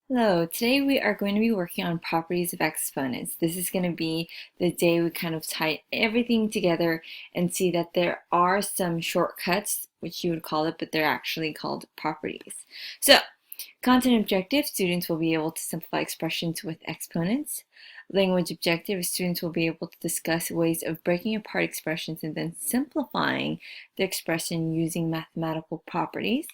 Hello, today we are going to be working on properties of exponents. This is going to be the day we kind of tie everything together and see that there are some shortcuts, which you would call it, but they're actually called properties. So, content objective, students will be able to simplify expressions with exponents. Language objective, students will be able to discuss ways of breaking apart expressions and then simplifying the expression using mathematical properties.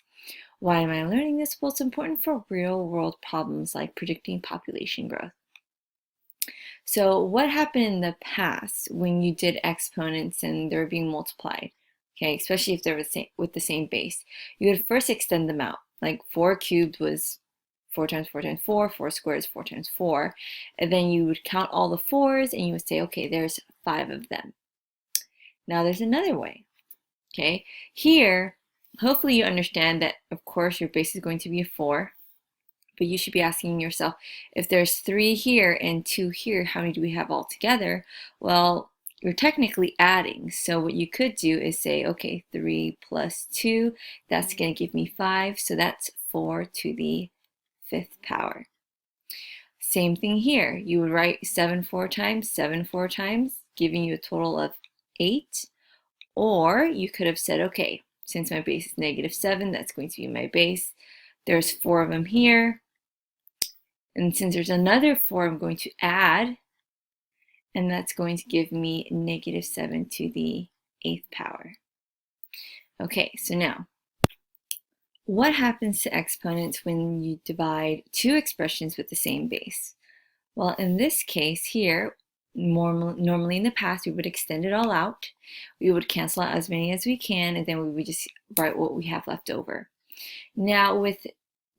Why am I learning this? Well, it's important for real-world problems like predicting population growth. So what happened in the past when you did exponents and they're being multiplied? Okay, especially if they're with the same base. You would first extend them out. Like 4 cubed was 4 times 4 times 4, 4 squared is 4 times 4. And then you would count all the 4s and you would say, okay, there's 5 of them. Now there's another way. Okay, here, hopefully you understand that, of course, your base is going to be a 4, but you should be asking yourself, if there's 3 here and 2 here, how many do we have all together? Well, you're technically adding, so what you could do is say, okay, 3 plus 2, that's going to give me 5, so that's 4 to the 5th power. Same thing here. You would write 7 4 times, 7 4 times, giving you a total of 8. Or you could have said, okay, since my base is -7, that's going to be my base. There's 4 of them here. And since there's another 4, I'm going to add. And that's going to give me -7 to the 8th power. Okay, so now, what happens to exponents when you divide two expressions with the same base? Well, in this case here, normally in the past, we would extend it all out. We would cancel out as many as we can, and then we would just write what we have left over. Now, with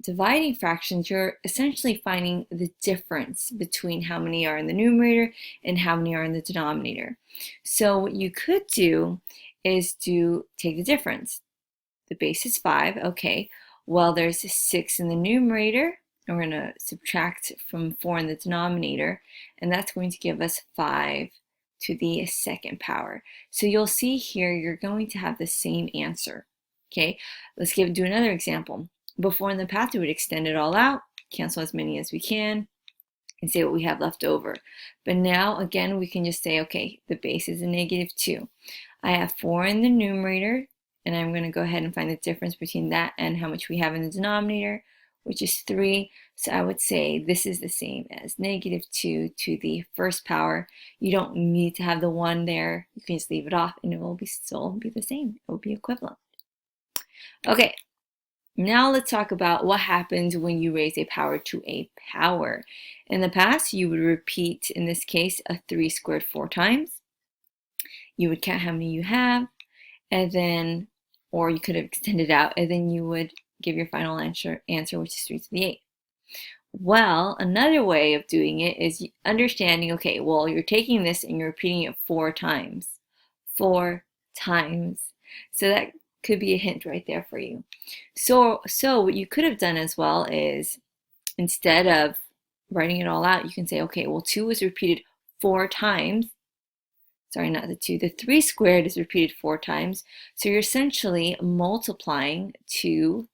dividing fractions, you're essentially finding the difference between how many are in the numerator and how many are in the denominator. So what you could do is take the difference. The base is 5, okay. Well, there's 6 in the numerator, and we're going to subtract from 4 in the denominator, and that's going to give us 5 to the 2nd power. So you'll see here you're going to have the same answer. Okay, let's do another example. Before in the past, we would extend it all out, cancel as many as we can, and say what we have left over. But now, again, we can just say, okay, the base is a -2. I have 4 in the numerator, and I'm going to go ahead and find the difference between that and how much we have in the denominator, which is 3. So I would say this is the same as -2 to the 1st power. You don't need to have the 1 there. You can just leave it off, and it will still be the same. It will be equivalent. Okay, now let's talk about what happens when you raise a power to a power. In the past, you would repeat, in this case, a 3 squared 4 times. You would count how many you have, and then, or you could have extended out, and then you would give your final answer, which is 3 to the 8th. Well, another way of doing it is understanding, okay, well, you're taking this and you're repeating it 4 times. 4 times. So that could be a hint right there for you. So what you could have done as well is, instead of writing it all out, you can say, okay, well, 2 was repeated 4 times. Sorry, not the 2. The 3 squared is repeated 4 times. So you're essentially multiplying 2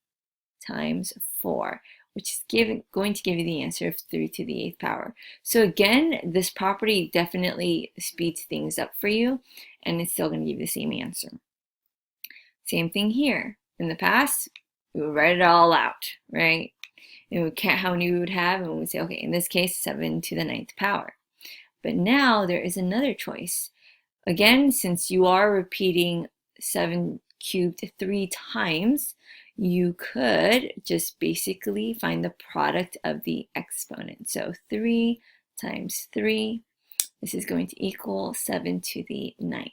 times 4, which is going to give you the answer of 3 to the 8th power. So again, this property definitely speeds things up for you, and it's still going to give you the same answer. Same thing here. In the past, we would write it all out, right? And we would count how many we would have, and we would say, okay, in this case, 7 to the 9th power. But now there is another choice. Again, since you are repeating 7 cubed 3 times, you could just basically find the product of the exponent. So 3 times 3, this is going to equal 7 to the 9th.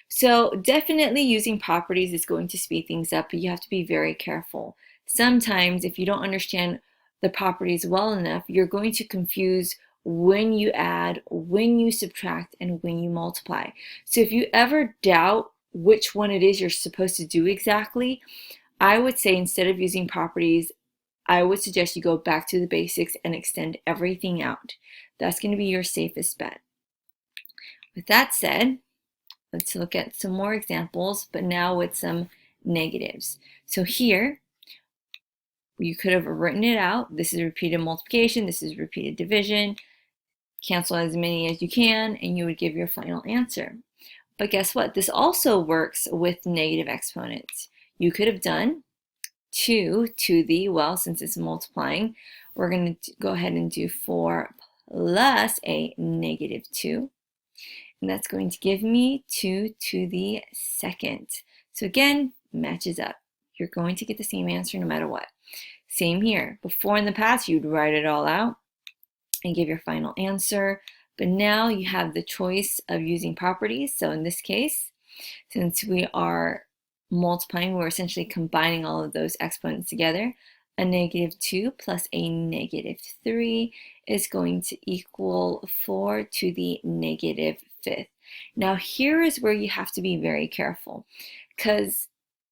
So definitely using properties is going to speed things up, but you have to be very careful. Sometimes if you don't understand the properties well enough, you're going to confuse when you add, when you subtract, and when you multiply. So if you ever doubt which one it is you're supposed to do exactly, I would say instead of using properties, I would suggest you go back to the basics and extend everything out. That's going to be your safest bet. With that said, let's look at some more examples, but now with some negatives. So here, you could have written it out. This is repeated multiplication, this is repeated division. Cancel as many as you can, and you would give your final answer. But guess what? This also works with negative exponents. You could have done 2 to the, well, since it's multiplying, we're going to go ahead and do 4 plus a negative 2. And that's going to give me 2 to the second. So again, matches up. You're going to get the same answer no matter what. Same here. Before in the past, you'd write it all out and give your final answer. But now you have the choice of using properties. So in this case, since we are multiplying, we're essentially combining all of those exponents together. A negative 2 plus a negative 3 is going to equal 4 to the negative 5th. Now here is where you have to be very careful, because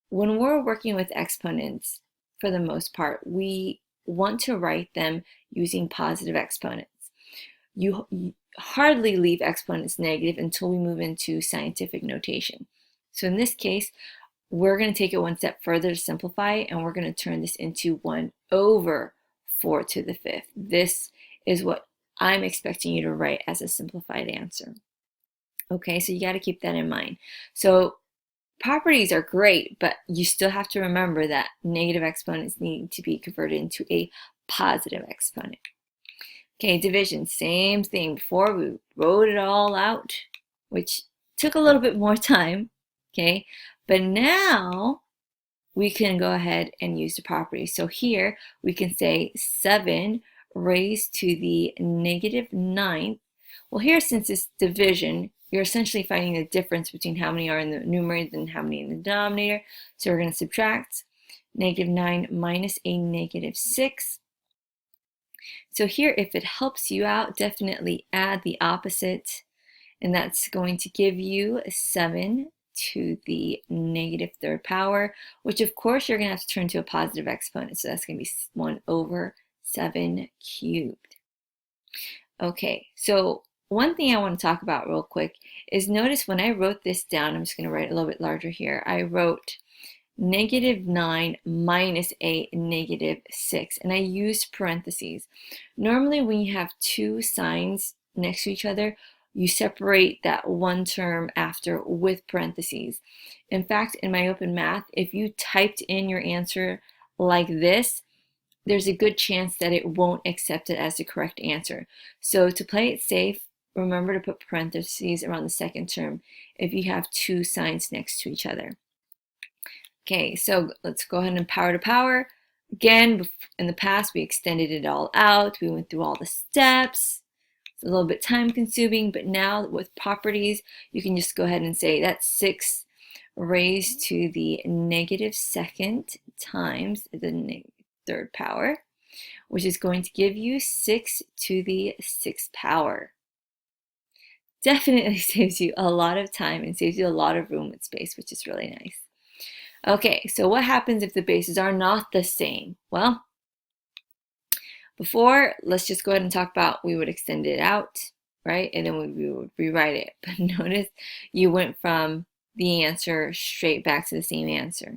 when we're working with exponents, for the most part, we want to write them using positive exponents. You hardly leave exponents negative until we move into scientific notation. So in this case, we're going to take it one step further to simplify, and we're going to turn this into 1 over 4 to the 5th. This is what I'm expecting you to write as a simplified answer. Okay, so you got to keep that in mind. So properties are great, but you still have to remember that negative exponents need to be converted into a positive exponent. Okay, division, same thing. Before we wrote it all out, which took a little bit more time, okay? But now we can go ahead and use the property. So here we can say 7 raised to the negative 9th. Well, here, since it's division, you're essentially finding the difference between how many are in the numerator and how many in the denominator. So we're going to subtract negative 9 minus a negative 6. So here, if it helps you out, definitely add the opposite, and that's going to give you 7 to the negative 3rd power, which of course you're going to have to turn to a positive exponent. So that's going to be 1 over 7 cubed. Okay, so one thing I want to talk about real quick is, notice when I wrote this down, I'm just going to write a little bit larger here. I wrote negative 9 minus a negative 6, and I used parentheses. Normally when you have two signs next to each other, you separate that one term after with parentheses. In fact, in my open math, if you typed in your answer like this, there's a good chance that it won't accept it as the correct answer. So to play it safe, remember to put parentheses around the second term if you have two signs next to each other. Okay, so let's go ahead and power to power. Again, in the past, we extended it all out. We went through all the steps. It's a little bit time consuming, but now with properties, you can just go ahead and say that's 6 raised to the negative 2nd times the 3rd power, which is going to give you 6 to the 6th power. Definitely saves you a lot of time and saves you a lot of room and space, which is really nice. Okay, so what happens if the bases are not the same? Well, before, let's just go ahead and talk about, we would extend it out, right? And then we would rewrite it. But notice you went from the answer straight back to the same answer.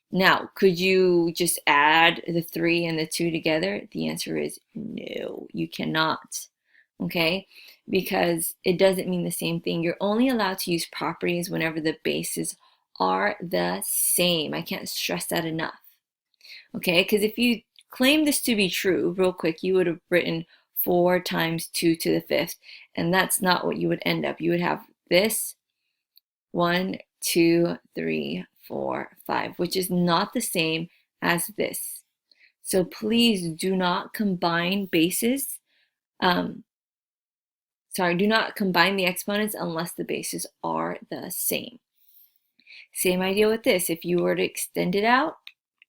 Now, could you just add the 3 and the 2 together? The answer is no, you cannot, okay? Because it doesn't mean the same thing. You're only allowed to use properties whenever the bases are the same. I can't stress that enough, okay? Because if you claim this to be true, real quick, you would have written 4 times 2 to the 5th, and that's not what you would end up. You would have this 1, 2, 3, 4, 5, which is not the same as this. So please do not combine bases. Do not combine the exponents unless the bases are the same. Same idea with this. If you were to extend it out,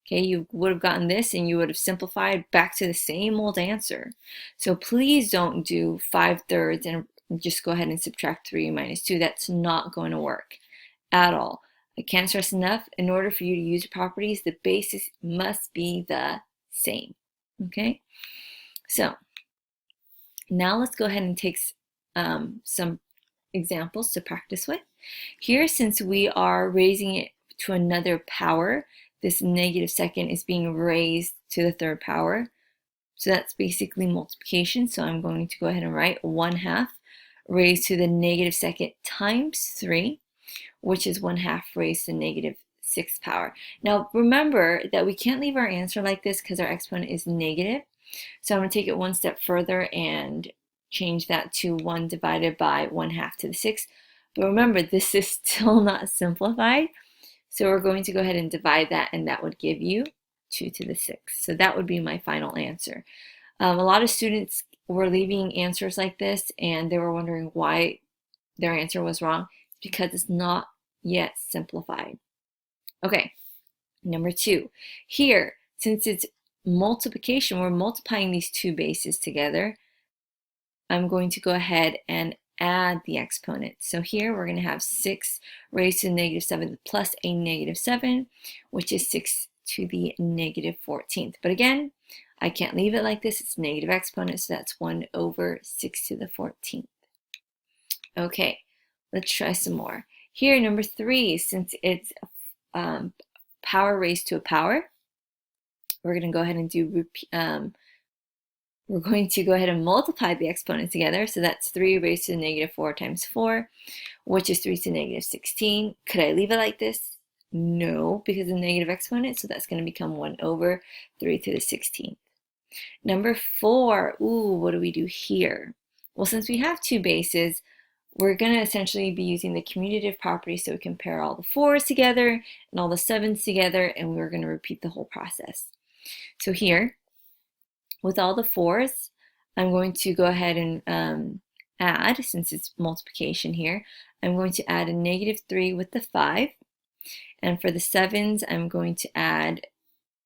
okay, you would have gotten this and you would have simplified back to the same old answer. So please don't do 5/3 and just go ahead and subtract 3 minus 2. That's not going to work at all. I can't stress enough, in order for you to use properties, the basis must be the same, okay? So now let's go ahead and take some examples to practice with. Here, since we are raising it to another power, this negative second is being raised to the third power. So that's basically multiplication. So I'm going to go ahead and write 1/2 raised to the negative second times 3, which is 1/2 raised to the negative 6th power. Now remember that we can't leave our answer like this because our exponent is negative. So I'm going to take it one step further and change that to 1 divided by 1/2 to the 6th. But remember, this is still not simplified. So we're going to go ahead and divide that, and that would give you 2 to the 6th. So that would be my final answer. A lot of students were leaving answers like this, and they were wondering why their answer was wrong. It's because it's not yet simplified. Okay, number 2. Here, since it's multiplication, we're multiplying these two bases together. I'm going to go ahead and add the exponent. So here we're going to have 6 raised to the negative 7th plus a negative 7, which is 6 to the negative 14th. But again, I can't leave it like this. It's negative exponent, so that's 1 over 6 to the 14th. Okay, let's try some more. Here, number 3, since it's power raised to a power, we're going to go ahead and do we're going to go ahead and multiply the exponents together. So that's 3 raised to the negative 4 times 4, which is 3 to the negative 16. Could I leave it like this? No, because of the negative exponent. So that's going to become 1 over 3 to the 16th. Number 4, what do we do here? Well, since we have two bases, we're going to essentially be using the commutative property, so we compare all the 4's together and all the 7's together, and we're going to repeat the whole process. So here, with all the 4's, I'm going to go ahead and add, since it's multiplication here, I'm going to add a negative 3 with the 5. And for the 7's, I'm going to add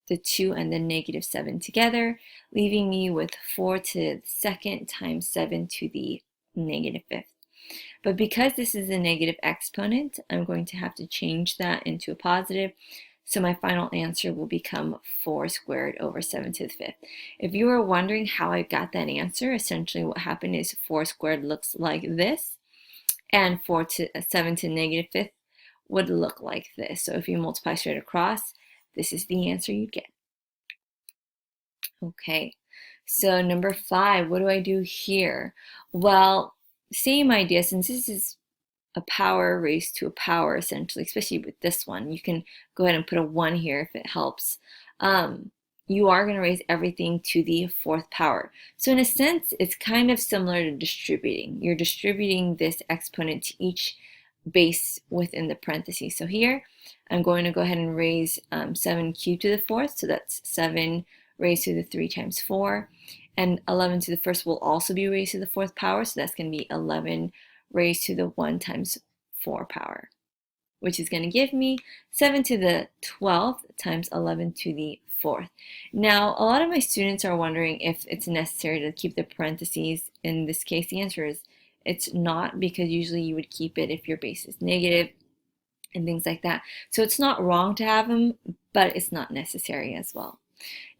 the 2 and the negative 7 together, leaving me with 4 to the 2nd times 7 to the negative 5th. But because this is a negative exponent, I'm going to have to change that into a positive. So my final answer will become 4 squared over 7 to the 5th. If you were wondering how I got that answer, essentially what happened is 4 squared looks like this, and 7 to the negative 5th would look like this. So if you multiply straight across, this is the answer you get. Okay, so number 5, what do I do here? Well, same idea, since this is a power raised to a power, essentially, especially with this one. You can go ahead and put a 1 here if it helps. You are going to raise everything to the 4th power. So in a sense, it's kind of similar to distributing. You're distributing this exponent to each base within the parentheses. So here, I'm going to go ahead and raise 7 cubed to the 4th. So that's 7 raised to the 3 times 4. And 11 to the 1st will also be raised to the 4th power. So that's going to be 11 raised to the 1 times 4 power, which is going to give me 7 to the 12th times 11 to the 4th. Now, a lot of my students are wondering if it's necessary to keep the parentheses. In this case, the answer is it's not, because usually you would keep it if your base is negative and things like that. So it's not wrong to have them, but it's not necessary as well.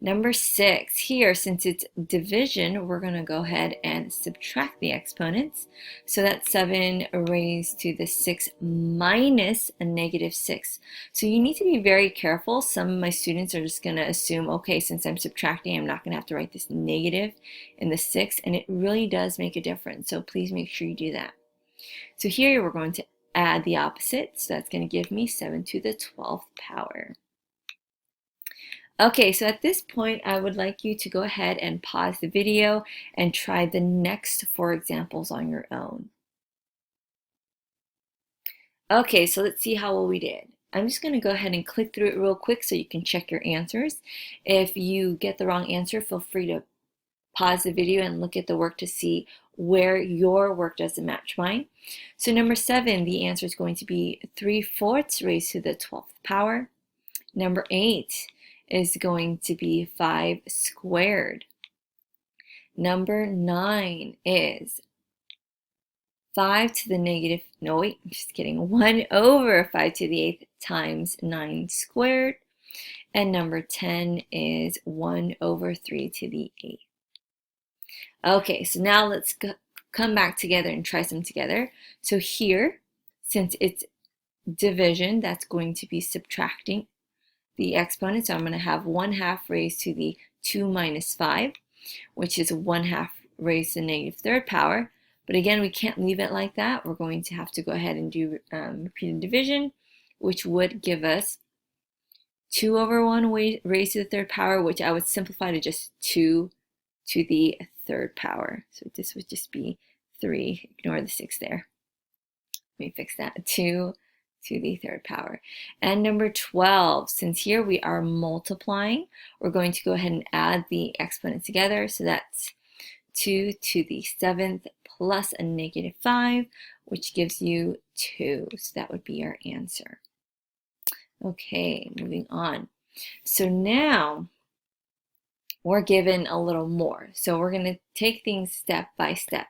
Number 6, here, since it's division, we're going to go ahead and subtract the exponents. So that's 7 raised to the 6 minus a negative 6. So you need to be very careful. Some of my students are just going to assume, okay, since I'm subtracting, I'm not going to have to write this negative in the 6, and it really does make a difference. So please make sure you do that. So here we're going to add the opposite. So that's going to give me 7 to the 12th power. Okay, so at this point, I would like you to go ahead and pause the video and try the next 4 examples on your own. Okay, so let's see how well we did. I'm just going to go ahead and click through it real quick so you can check your answers. If you get the wrong answer, feel free to pause the video and look at the work to see where your work doesn't match mine. So number 7, the answer is going to be 3/4 raised to the 12th power. Number 8 is going to be 5 squared. Number 9 is 5 to the negative, no wait, just kidding, 1 over 5 to the 8th times 9 squared. And number 10 is 1 over 3 to the 8th. Okay, so now let's come back together and try some together. So here, since it's division, that's going to be subtracting the exponent. So I'm going to have 1/2 raised to the 2 minus 5, which is 1/2 raised to the negative third power. But again, we can't leave it like that. We're going to have to go ahead and do repeated division, which would give us 2 over 1 raised to the third power, which I would simplify to just 2 to the third power. So this would just be 3. Ignore the 6 there. Let me fix that. 2 to the third power. And number 12, since here we are multiplying, we're going to go ahead and add the exponents together. So that's 2 to the 7th plus a negative 5, which gives you 2. So that would be our answer. Okay, moving on. So now we're given a little more. So we're going to take things step by step.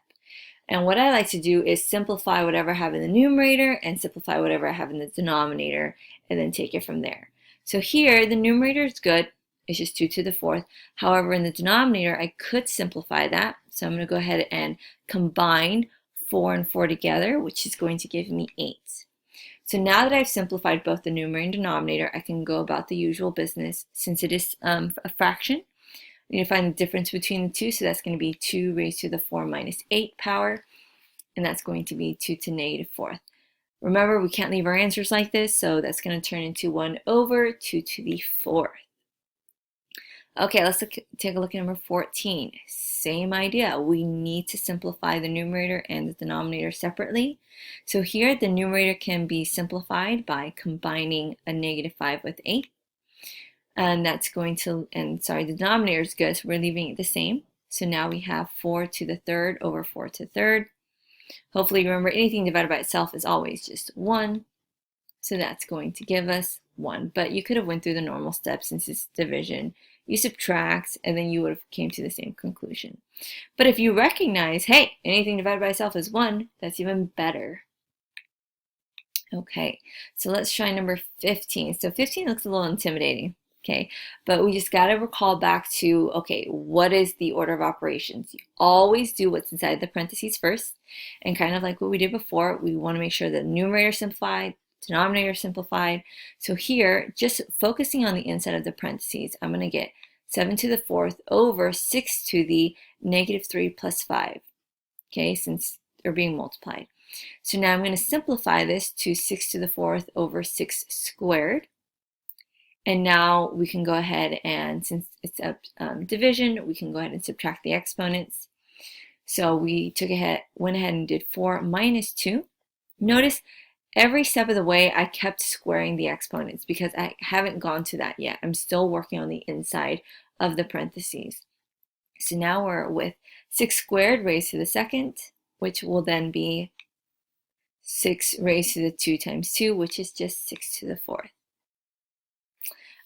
And what I like to do is simplify whatever I have in the numerator and simplify whatever I have in the denominator, and then take it from there. So here, the numerator is good. It's just 2 to the 4th. However, in the denominator, I could simplify that. So I'm going to go ahead and combine 4 and 4 together, which is going to give me 8. So now that I've simplified both the numerator and denominator, I can go about the usual business. Since it is a fraction, I need to find the difference between the two. So that's going to be 2 raised to the 4 minus 8 power, and that's going to be 2 to the negative 4th. Remember, we can't leave our answers like this, so that's going to turn into 1 over 2 to the 4th. Okay, let's take a look at number 14. Same idea. We need to simplify the numerator and the denominator separately. So here, the numerator can be simplified by combining a negative 5 with 8. And that's going to, and sorry, the denominator is good, so we're leaving it the same. So now we have 4 to the 3rd over 4 to the 3rd. Hopefully remember, anything divided by itself is always just 1. So that's going to give us 1. But you could have went through the normal steps since it's division. You subtract, and then you would have came to the same conclusion. But if you recognize, hey, anything divided by itself is 1, that's even better. Okay, so let's try number 15. So 15 looks a little intimidating. Okay, but we just got to recall back to, okay, what is the order of operations? You always do what's inside the parentheses first. And kind of like what we did before, we want to make sure the numerator simplified, denominator simplified. So here, just focusing on the inside of the parentheses, I'm going to get 7 to the 4th over 6 to the negative 3 plus 5. Okay, since they're being multiplied. So now I'm going to simplify this to 6 to the 4th over 6 squared. And now we can go ahead and, since it's a division, we can go ahead and subtract the exponents. So we went ahead and did 4 minus 2. Notice every step of the way I kept squaring the exponents because I haven't gone to that yet. I'm still working on the inside of the parentheses. So now we're with 6 squared raised to the 2nd, which will then be 6 raised to the 2 times 2, which is just 6 to the 4th.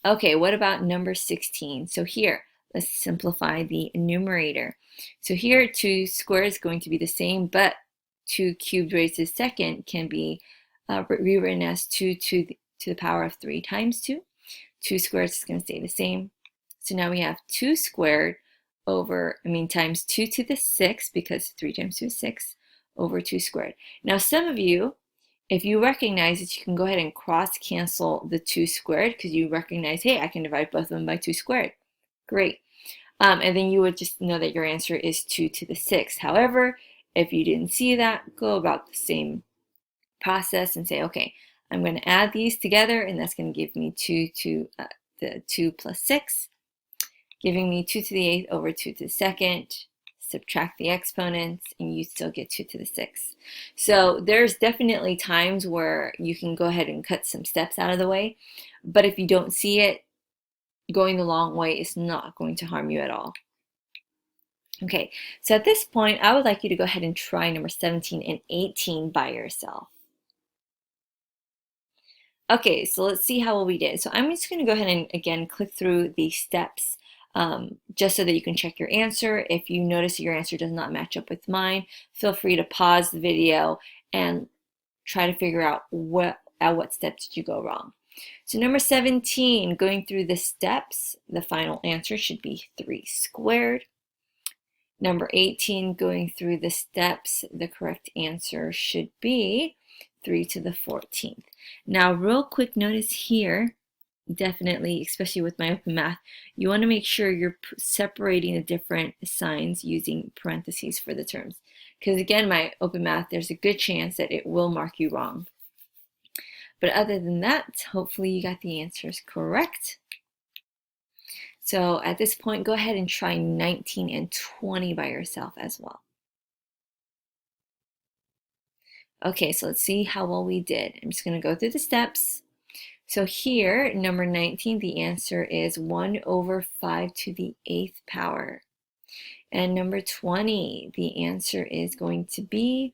Okay, what about number 16? So here, let's simplify the numerator. So here, 2 squared is going to be the same, but 2 cubed raised to the 2nd can be rewritten as 2 to the power of 3 times 2. 2 squared is going to stay the same. So now we have 2 squared times 2 to the 6, because 3 times 2 is 6, over 2 squared. Now some of you, if you recognize that you can go ahead and cross cancel the 2 squared because you recognize, hey, I can divide both of them by 2 squared. Great. And then you would just know that your answer is 2 to the 6th. However, if you didn't see that, go about the same process and say, okay, I'm going to add these together, and that's going to give me 2 to the 2 plus 6, giving me 2 to the 8th over 2 to the 2nd. Subtract the exponents, and you still get 2 to the 6th. So there's definitely times where you can go ahead and cut some steps out of the way, but if you don't see it, going the long way is not going to harm you at all. Okay, so at this point, I would like you to go ahead and try number 17 and 18 by yourself. Okay, so let's see how well we did. So I'm just going to go ahead and again click through the steps just so that you can check your answer. If you notice that your answer does not match up with mine, feel free to pause the video and try to figure out at what steps did you go wrong. So number 17, going through the steps, the final answer should be 3 squared. Number 18, going through the steps, the correct answer should be 3 to the 14th. Now, real quick notice here, definitely, especially with my open math, you want to make sure you're separating the different signs using parentheses for the terms. Because again, my open math, there's a good chance that it will mark you wrong. But other than that, hopefully you got the answers correct. So at this point, go ahead and try 19 and 20 by yourself as well. Okay, so let's see how well we did. I'm just going to go through the steps. So here, number 19, the answer is 1 over 5 to the 8th power. And number 20, the answer is going to be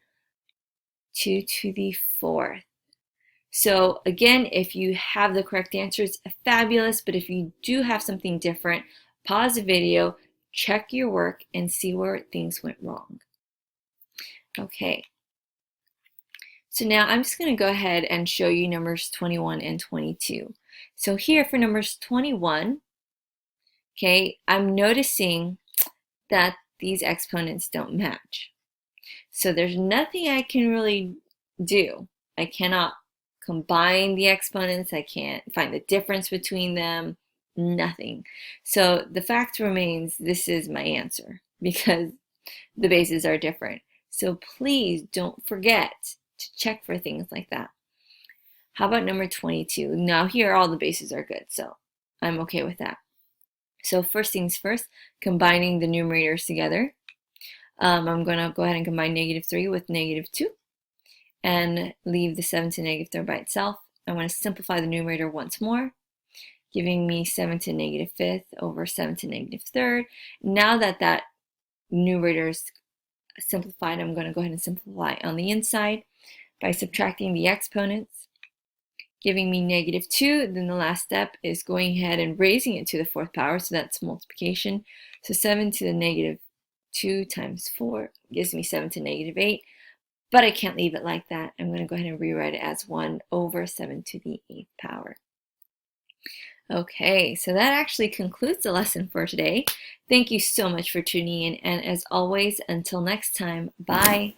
2 to the 4th. So again, if you have the correct answers, fabulous. But if you do have something different, pause the video, check your work, and see where things went wrong. Okay. So now I'm just going to go ahead and show you numbers 21 and 22. So here for numbers 21, okay, I'm noticing that these exponents don't match. So there's nothing I can really do. I cannot combine the exponents. I can't find the difference between them. Nothing. So the fact remains, this is my answer because the bases are different. So please don't forget to check for things like that. How about number 22? Now here all the bases are good, so I'm okay with that. So first things first, combining the numerators together. I'm going to go ahead and combine -3 with -2 and leave the 7 to -3 by itself. I want to simplify the numerator once more, giving me 7 to -5th over 7 to -3rd. Now that that numerator is simplified, I'm going to go ahead and simplify on the inside by subtracting the exponents, giving me -2. Then the last step is going ahead and raising it to the 4th power, so that's multiplication. So 7 to the -2 times 4 gives me 7 to -8, but I can't leave it like that. I'm going to go ahead and rewrite it as 1 over 7 to the 8th power. Okay, so that actually concludes the lesson for today. Thank you so much for tuning in, and as always, until next time, bye.